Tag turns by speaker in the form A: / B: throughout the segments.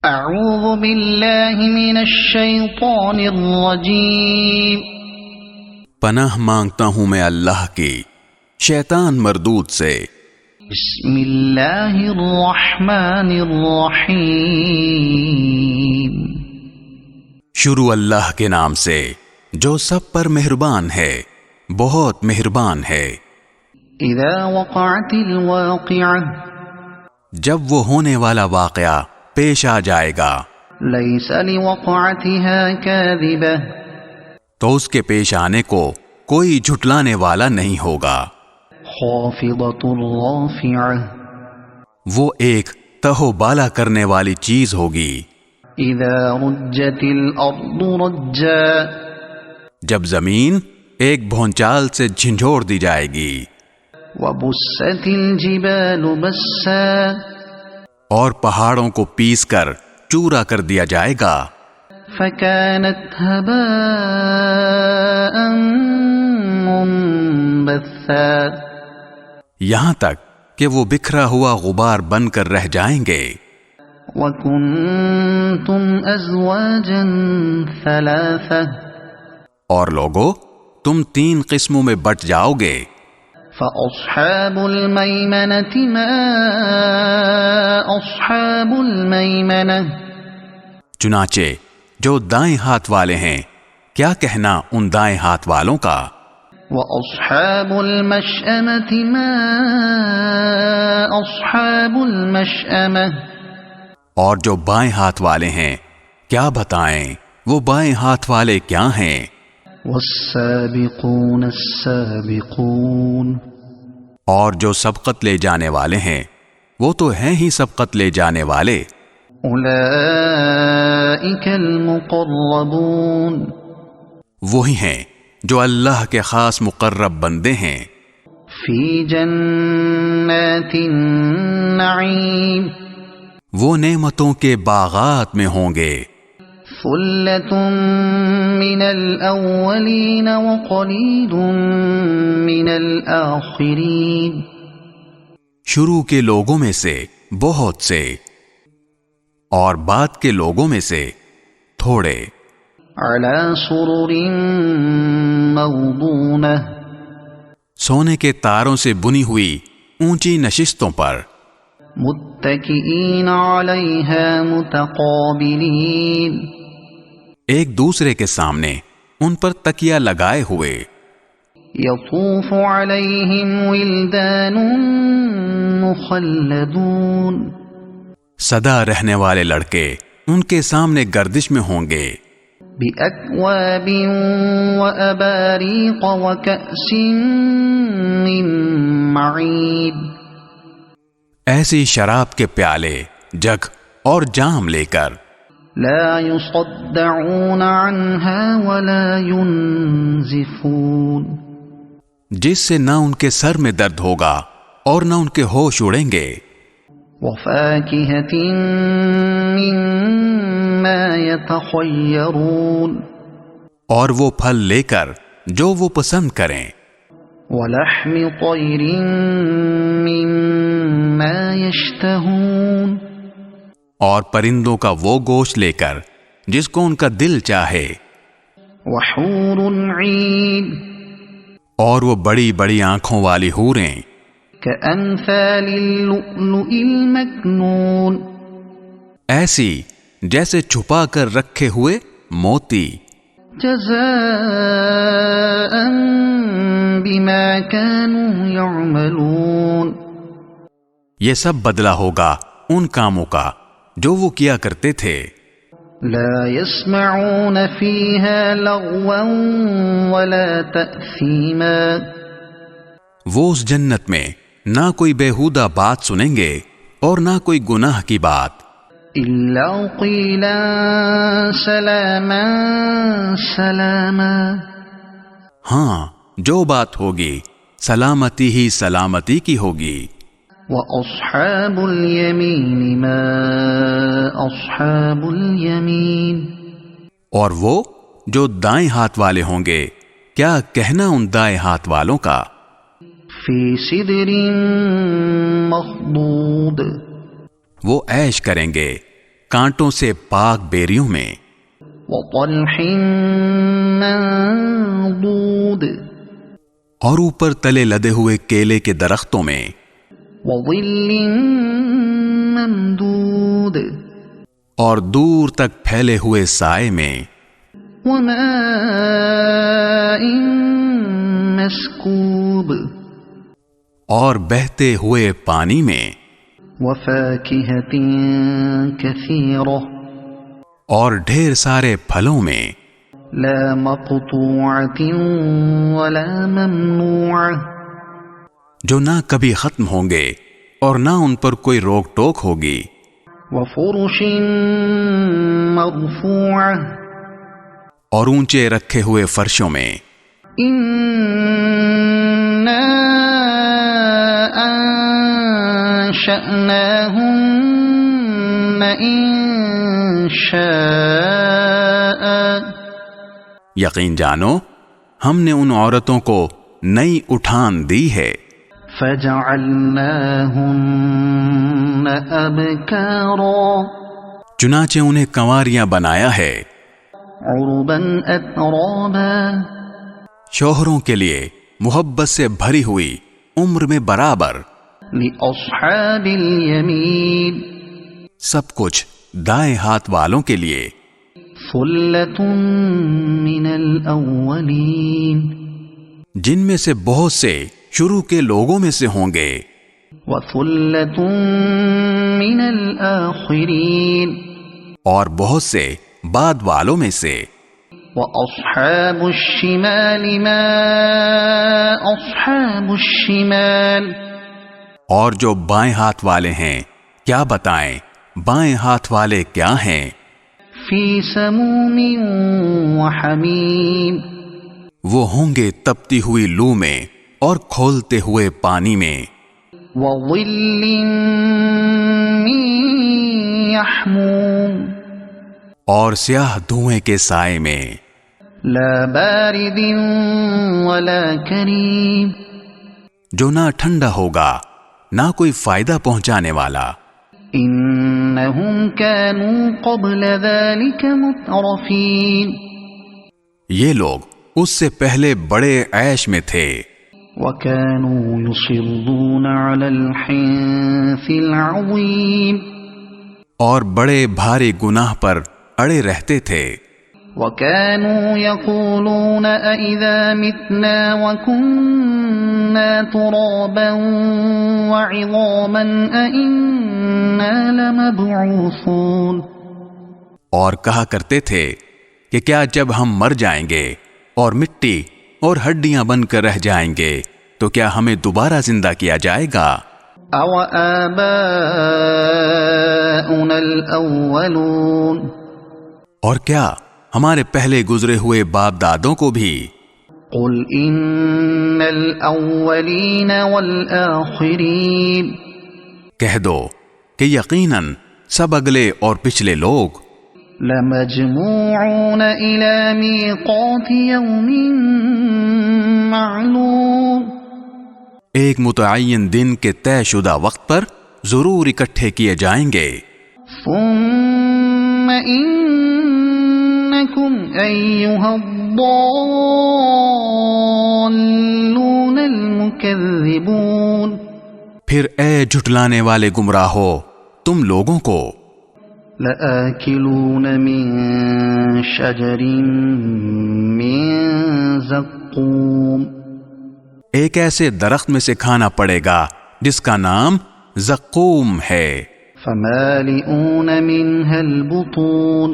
A: اعوذ باللہ من الشیطان الرجیم،
B: پناہ مانگتا ہوں میں اللہ کی شیطان مردود سے۔
A: بسم اللہ الرحمن الرحیم،
B: شروع اللہ کے نام سے جو سب پر مہربان ہے، بہت مہربان ہے۔
A: اذا وقعت الواقعہ،
B: جب وہ ہونے والا واقعہ پیش آ جائے گا،
A: لیس لوقعتها کاذبہ،
B: تو اس کے پیش آنے کو کوئی جھٹلانے والا نہیں ہوگا۔
A: خافضۃ رافعہ،
B: وہ ایک تہو بالا کرنے والی چیز ہوگی۔
A: اذا رجت الارض رجا،
B: جب زمین ایک بھونچال سے جھنجھوڑ دی جائے گی۔
A: وبست الجبال بسا،
B: اور پہاڑوں کو پیس کر چورا کر دیا جائے گا۔
A: فكانت هباء منبثا،
B: یہاں تک کہ وہ بکھرا ہوا غبار بن کر رہ جائیں گے۔
A: وكنتم ازواجا ثلاثة،
B: اور لوگو تم 3 قسموں میں بٹ جاؤ گے۔
A: فأصحاب المیمنة ما أصحاب المیمنة،
B: چنانچہ جو دائیں ہاتھ والے ہیں، کیا کہنا ان دائیں ہاتھ والوں کا۔
A: وأصحاب المشأمة ما أصحاب المشأمة،
B: اور جو بائیں ہاتھ والے ہیں، کیا بتائیں وہ بائیں ہاتھ والے کیا ہیں۔
A: والسابقون السابقون،
B: اور جو سبقت لے جانے والے ہیں، وہ تو ہیں ہی سبقت لے جانے والے۔
A: اولئک المقربون،
B: وہی ہیں جو اللہ کے خاص مقرب بندے ہیں۔
A: فی جنات النعیم،
B: وہ نعمتوں کے باغات میں ہوں گے۔
A: ثلۃ من الاولین وقلیل من الآخرین،
B: شروع کے لوگوں میں سے بہت سے، اور بعد کے لوگوں میں سے تھوڑے۔
A: علی سرر موضونہ،
B: سونے کے تاروں سے بنی ہوئی اونچی نشستوں پر۔
A: متکئین علیہا متقابلین،
B: ایک دوسرے کے سامنے ان پر تکیہ لگائے ہوئے۔
A: یطوف علیہم ولدان مخلدون،
B: سدا رہنے والے لڑکے ان کے سامنے گردش میں ہوں گے۔
A: بأکواب وأباریق وکأس من معید،
B: ایسی شراب کے پیالے، جگ اور جام لے کر۔
A: لا يصدعون عنها ولا ينزفون،
B: جس سے نہ ان کے سر میں درد ہوگا اور نہ ان کے ہوش اڑیں گے۔
A: وفاکہۃ مما یتخیرون،
B: اور وہ پھل لے کر جو وہ پسند کریں۔
A: ولحم طیر مما یشتہون،
B: اور پرندوں کا وہ گوشت لے کر جس کو ان کا دل چاہے۔
A: وحور عین،
B: اور وہ بڑی بڑی آنکھوں والی حوریں،
A: کأمثال اللؤلؤ المکنون،
B: ایسی جیسے چھپا کر رکھے ہوئے موتی۔
A: جزاء بما كانوا يعملون،
B: یہ سب بدلہ ہوگا ان کاموں کا جو وہ کیا کرتے تھے۔
A: لا يسمعون فيها لغوا ولا تأثیما،
B: وہ اس جنت میں نہ کوئی بیہودہ بات سنیں گے اور نہ کوئی گناہ کی بات۔
A: الا قیلا سلاما سلاما،
B: ہاں جو بات ہوگی سلامتی ہی سلامتی کی ہوگی۔
A: وَأَصْحَابُ الْيَمِينِ مَا أَصْحَابُ الْيَمِينِ،
B: اور وہ جو دائیں ہاتھ والے ہوں گے، کیا کہنا ان دائیں ہاتھ والوں کا۔
A: فِي سِدْرٍ مَخْضُودٍ،
B: وہ عیش کریں گے کانٹوں سے پاک بیریوں میں،
A: وطلح منضود
B: اور اوپر تلے لدے ہوئے کیلے کے درختوں میں،
A: وظل ممدود
B: اور دور تک پھیلے ہوئے سائے میں،
A: وماء مسکوب
B: اور بہتے ہوئے پانی میں،
A: وفاکہۃ کثیرہ
B: اور ڈھیر سارے پھلوں میں،
A: لا مقطوعۃ ولا ممنوعہ
B: جو نہ کبھی ختم ہوں گے اور نہ ان پر کوئی روک ٹوک ہوگی،
A: وفرش مرفوعہ
B: اور اونچے رکھے ہوئے فرشوں میں،
A: انا انشأناہن انشاء
B: یقین جانو ہم نے ان عورتوں کو نئی اٹھان دی ہے،
A: فجعلناہن ابکارا
B: چنانچہ انہیں کنواریاں بنایا ہے،
A: عربا اترابا
B: شوہروں کے لیے محبت سے بھری ہوئی عمر میں برابر،
A: لأصحاب الیمین
B: سب کچھ دائیں ہاتھ والوں کے لیے،
A: ثلۃ من الاولین
B: جن میں سے بہت سے شروع کے لوگوں میں سے ہوں گے،
A: وثلۃ من الآخرین
B: اور بہت سے بعد والوں میں سے،
A: وأصحاب الشمال ما أصحاب الشمال
B: اور جو بائیں ہاتھ والے ہیں کیا بتائیں بائیں ہاتھ والے کیا ہیں،
A: فی سموم وحمیم
B: وہ ہوں گے تپتی ہوئی لو میں اور کھولتے ہوئے پانی میں،
A: وظل من یحموم
B: اور سیاہ دھوئیں کے سائے میں،
A: لا بارد ولا کریم
B: جو نہ ٹھنڈا ہوگا نہ کوئی فائدہ پہنچانے والا،
A: انہم کانوا قبل ذلک مترفین
B: یہ لوگ اس سے پہلے بڑے عیش میں تھے،
A: وکانوا یصرون علی الحنث العظیم
B: اور بڑے بھاری گناہ پر اڑے رہتے تھے،
A: وَكَانُوا يَقُولُونَ أَإِذَا مِتْنَا وَكُنَّا تُرَابًا وَعِظَامًا أَإِنَّا لَمَبْعُوثُونَ
B: اور کہا کرتے تھے کہ کیا جب ہم مر جائیں گے اور مٹی اور ہڈیاں بن کر رہ جائیں گے تو کیا ہمیں دوبارہ زندہ کیا جائے گا؟
A: أَوَآبَاؤُنَا الْأَوَّلُونَ
B: اور کیا ہمارے پہلے گزرے ہوئے باپ دادوں کو بھی؟
A: قُلْ إِنَّ الْأَوَّلِينَ وَالْآخِرِينَ
B: کہہ دو کہ یقیناً سب اگلے اور پچھلے لوگ
A: لَمَجْمُوعُونَ إِلَى مِيقَاتِ يَوْمٍ مَّعْلُومٍ
B: ایک متعین دن کے طے شدہ وقت پر ضرور اکٹھے کیے جائیں گے،
A: ثُمَّ إِنَّكُمْ أَيُّهَا الضَّالُّونَ الْمُكَذِّبُونَ
B: پھر اے جھٹلانے والے گمراہو تم لوگوں کو
A: لَآكِلُونَ مِن شَجَرٍ مِّن زَقُّومٍ
B: ایک ایسے درخت میں سے کھانا پڑے گا جس کا نام زقوم ہے،
A: فَمَالِئُونَ مِنْهَا الْبُطُونَ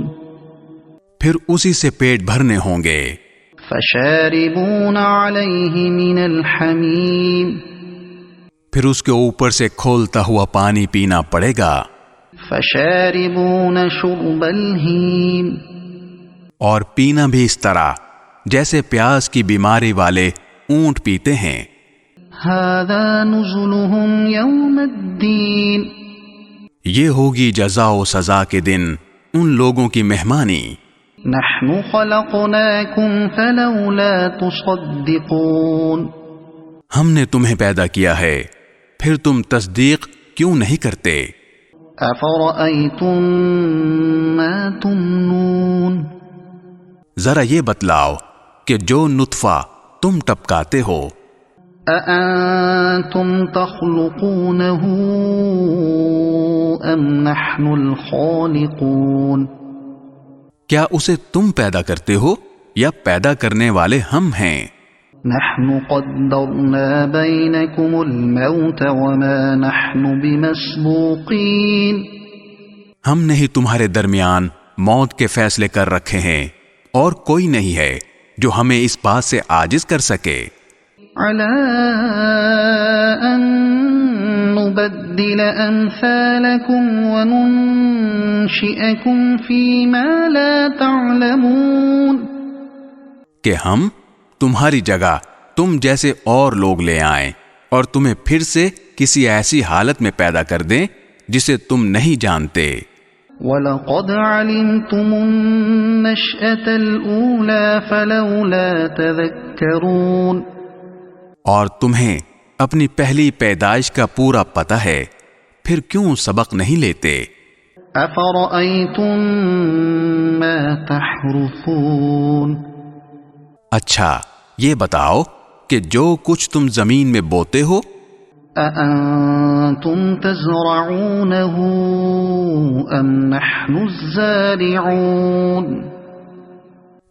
B: پھر اسی سے پیٹ بھرنے ہوں گے،
A: فَشَارِبُونَ عَلَيْهِ مِنَ الْحَمِيمِ
B: پھر اس کے اوپر سے کھولتا ہوا پانی پینا پڑے گا،
A: فَشَارِبُونَ شُرْبَ الْهِيمِ
B: اور پینا بھی اس طرح جیسے پیاس کی بیماری والے اونٹ پیتے ہیں،
A: هَذَا نُزُلُهُمْ يَوْمَ الدِّينِ
B: یہ ہوگی جزا و سزا کے دن ان لوگوں کی مہمانی،
A: نَحْنُ خَلَقْنَاكُمْ فَلَوْلَا تُصَدِّقُونَ
B: ہم نے تمہیں پیدا کیا ہے پھر تم تصدیق کیوں نہیں کرتے؟
A: أفرأيتم ما تمنون
B: ذرا یہ بتلاؤ کہ جو نطفہ تم ٹپکاتے ہو
A: أأنتم تخلقونه أم نحن الخالقون
B: کیا اسے تم پیدا کرتے ہو یا پیدا کرنے والے ہم ہیں؟
A: نحن قدرنا بينكم الموت وما نحن بمسبوقين
B: ہم نے ہی تمہارے درمیان موت کے فیصلے کر رکھے ہیں اور کوئی نہیں ہے جو ہمیں اس بات سے عاجز کر سکے
A: على أن نبدل أمثالكم وننشئكم فيما لا تعلمون
B: کہ ہم تمہاری جگہ تم جیسے اور لوگ لے آئیں اور تمہیں پھر سے کسی ایسی حالت میں پیدا کر دیں جسے تم نہیں جانتے
A: وَلَقَدْ عَلِمْتُمُ النَّشْأَةَ الْأُولَى فَلَوْلَا تَذَكَّرُونَ
B: اور تمہیں اپنی پہلی پیدائش کا پورا پتہ ہے پھر کیوں سبق نہیں لیتے؟
A: أَفَرَأَيْتُم مَّا تَحْرُثُونَ
B: اچھا یہ بتاؤ کہ جو کچھ تم زمین میں بوتے ہو
A: أَأَنتُمْ تَزْرَعُونَهُ أَمْ نَحْنُ الزَّارِعُونَ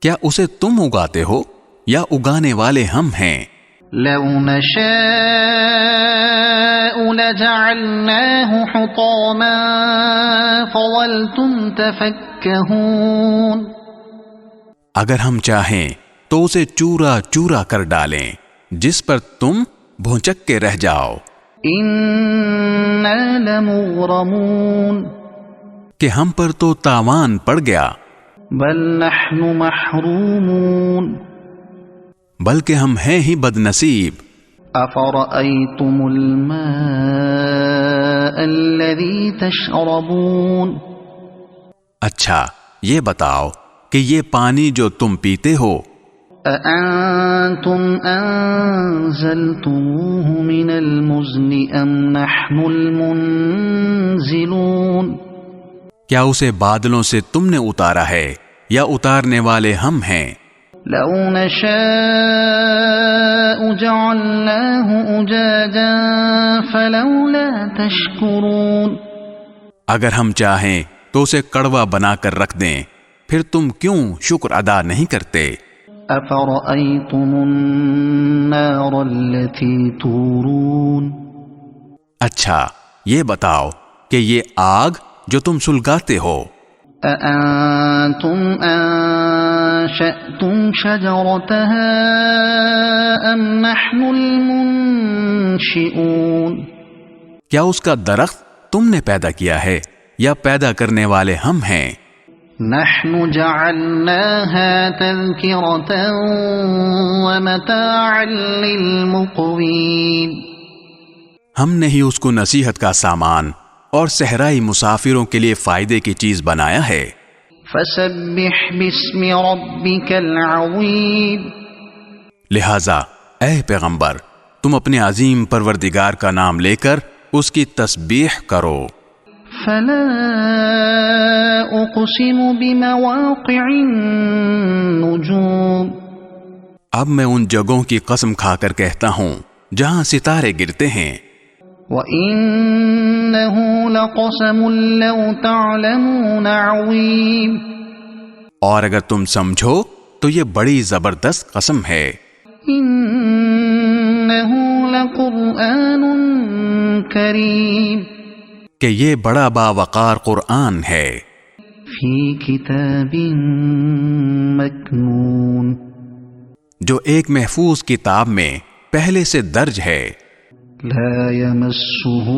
B: کیا اسے تم اگاتے ہو یا اگانے والے ہم ہیں؟
A: لو نشاء لجعلناه حطاما فظلتم تفكهون
B: اگر ہم چاہیں تو اسے چورا چورا کر ڈالیں جس پر تم بھونچک کے رہ جاؤ
A: إنا لمغرمون
B: کہ ہم پر تو تاوان پڑ گیا
A: بل نحن محرومون
B: بلکہ ہم ہیں ہی بد نصیب
A: أفرأيتم الماء الذي تشربون
B: اچھا یہ بتاؤ کہ یہ پانی جو تم پیتے ہو
A: أأنتم أنزلتموه من المزن أم نحن المنزلون
B: کیا اسے بادلوں سے تم نے اتارا ہے یا اتارنے والے ہم ہیں؟
A: لو نشاء جعلناه أجاجا فلولا تشكرون
B: اگر ہم چاہیں تو اسے کڑوا بنا کر رکھ دیں پھر تم کیوں شکر ادا نہیں کرتے؟
A: أفرأيتم النار التي تورون
B: اچھا یہ بتاؤ کہ یہ آگ جو تم سلگاتے ہو
A: أأنتم أنشأتم شجرتها أم نحن المنشئون
B: کیا اس کا درخت تم نے پیدا کیا ہے یا پیدا کرنے والے ہم ہیں؟
A: نحن جعلناها تذكرة ومتاعا للمقوين
B: ہم نے ہی اس کو نصیحت کا سامان اور صحرائی مسافروں کے لیے فائدے کی چیز بنایا ہے
A: فسبح باسم ربك العظيم
B: لہذا اے پیغمبر تم اپنے عظیم پروردگار کا نام لے کر اس کی تسبیح کرو
A: فلا اقسم بمواقع النجوم
B: اب میں ان جگہوں کی قسم کھا کر کہتا ہوں جہاں ستارے گرتے ہیں
A: وَإِنَّهُ لَقَسَمٌ لَوْ تَعْلَمُونَ عَظِيمٌ
B: اور اگر تم سمجھو تو یہ بڑی زبردست قسم ہے
A: إِنَّهُ لَقُرْآنٌ كَرِيمٌ
B: کہ یہ بڑا باوقار قرآن ہے
A: فِي كِتَابٍ مَكْنُونٍ
B: جو ایک محفوظ کتاب میں پہلے سے درج ہے
A: لا يمسه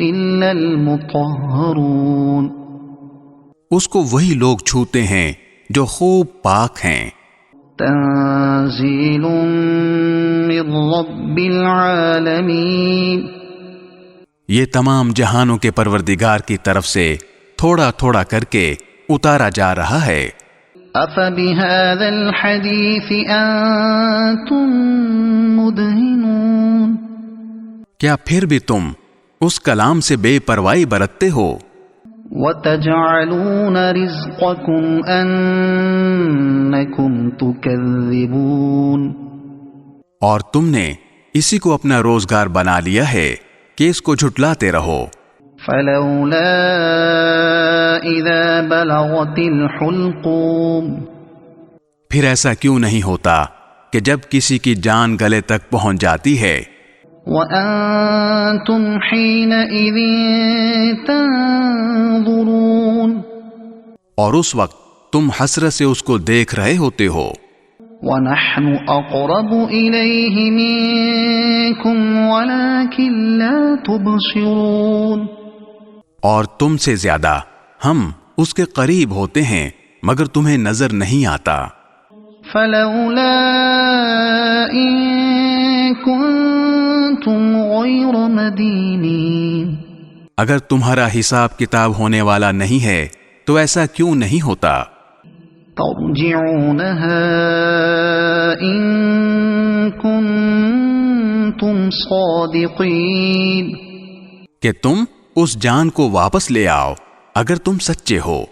A: إلا المطهرون
B: اس کو وہی لوگ چھوتے ہیں جو خوب پاک ہیں
A: تنزيل من رب العالمين
B: یہ تمام جہانوں کے پروردگار کی طرف سے تھوڑا تھوڑا کر کے اتارا جا رہا ہے
A: أفبهذا الحديث أنتم مدهنون
B: کیا پھر بھی تم اس کلام سے بے پرواہی برتتے ہو،
A: وَتَجْعَلُونَ رِزْقَكُمْ أَنَّكُمْ تُكَذِّبُونَ،
B: اور تم نے اسی کو اپنا روزگار بنا لیا ہے کہ اس کو جھٹلاتے رہو۔
A: فَلَوْلَا إِذَا بَلَغَتِ الْحُلْقُومَ،
B: پھر ایسا کیوں نہیں ہوتا کہ جب کسی کی جان گلے تک پہنچ جاتی ہے،
A: وَأَنْتُمْ حِينَئِذٍ تَنظُرُونَ،
B: اور اس وقت تم حسرت سے اس کو دیکھ رہے ہوتے ہو،
A: وَنَحْنُ أَقْرَبُ إِلَيْهِ مِنْكُمْ وَلَكِنْ لَا تُبْصِرُونَ،
B: اور تم سے زیادہ ہم اس کے قریب ہوتے ہیں مگر تمہیں نظر نہیں آتا۔
A: فَلَوْلَا إِن كُنتُمْ غَيْرَ مَدِينِينَ،
B: اگر تمہارا حساب کتاب ہونے والا نہیں ہے تو ایسا کیوں نہیں ہوتا؟
A: ترجعونها إن كنتم صادقين،
B: کہ تم اس جان کو واپس لے آؤ اگر تم سچے ہو۔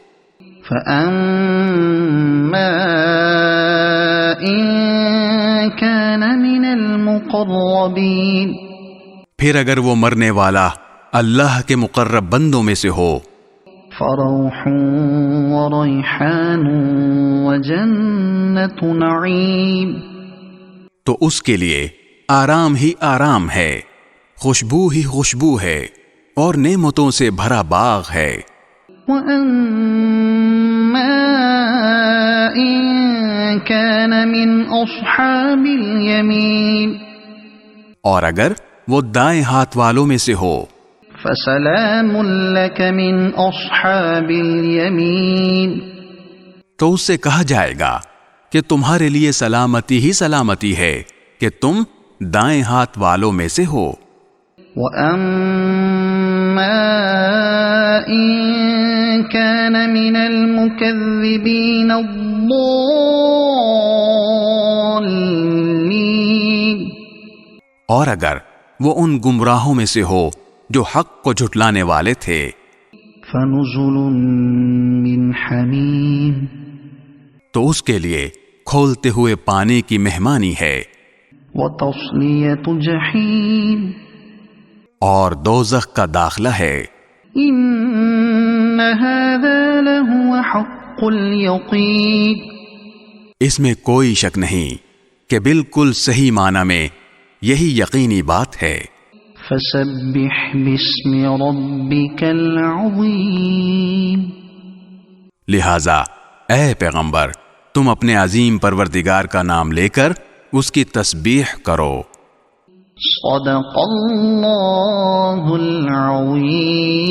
A: فَأَمَّا إِن كَانَ مِنَ الْمُقَرَّبِينَ،
B: پھر اگر وہ مرنے والا اللہ کے مقرب بندوں میں سے ہو،
A: فَرَوْحٌ وَرَيْحَانٌ وَجَنَّةُ نَعِيمٍ،
B: تو اس کے لیے آرام ہی آرام ہے، خوشبو ہی خوشبو ہے، اور نعمتوں سے بھرا باغ ہے۔
A: وَأَمَّا إِن كَانَ مِنْ أَصْحَابِ الْيَمِينِ،
B: اور اگر وہ دائیں ہاتھ والوں میں سے ہو،
A: فَسَلَامٌ لَكَ مِنْ أَصْحَابِ الْيَمِينِ،
B: تو اس سے کہا جائے گا کہ تمہارے لیے سلامتی ہی سلامتی ہے کہ تم دائیں ہاتھ والوں میں سے ہو۔
A: وَأَمَّا إِن كَانَ مِنَ الْمُكَذِّبِينَ الضَّالِّينَ،
B: اور اگر وہ ان گمراہوں میں سے ہو جو حق کو جھٹلانے والے تھے،
A: فَنُزُلٌ مِّنْ حَمِيمٍ،
B: تو اس کے لیے کھولتے ہوئے پانی کی مہمانی ہے،
A: وَتَصْلِيَةُ جَحِيمٍ،
B: اور دوزخ کا داخلہ ہے۔
A: إِنَّ هَذَا لَهُوَ حَقُّ الْيَقِينِ،
B: اس میں کوئی شک نہیں کہ بالکل صحیح معنی میں یہی یقینی بات ہے۔
A: فَسَبِّحْ بِاسْمِ رَبِّكَ الْعَظِيمِ،
B: لہذا اے پیغمبر تم اپنے عظیم پروردگار کا نام لے کر اس کی تسبیح کرو۔
A: صدق اللہ العظیم۔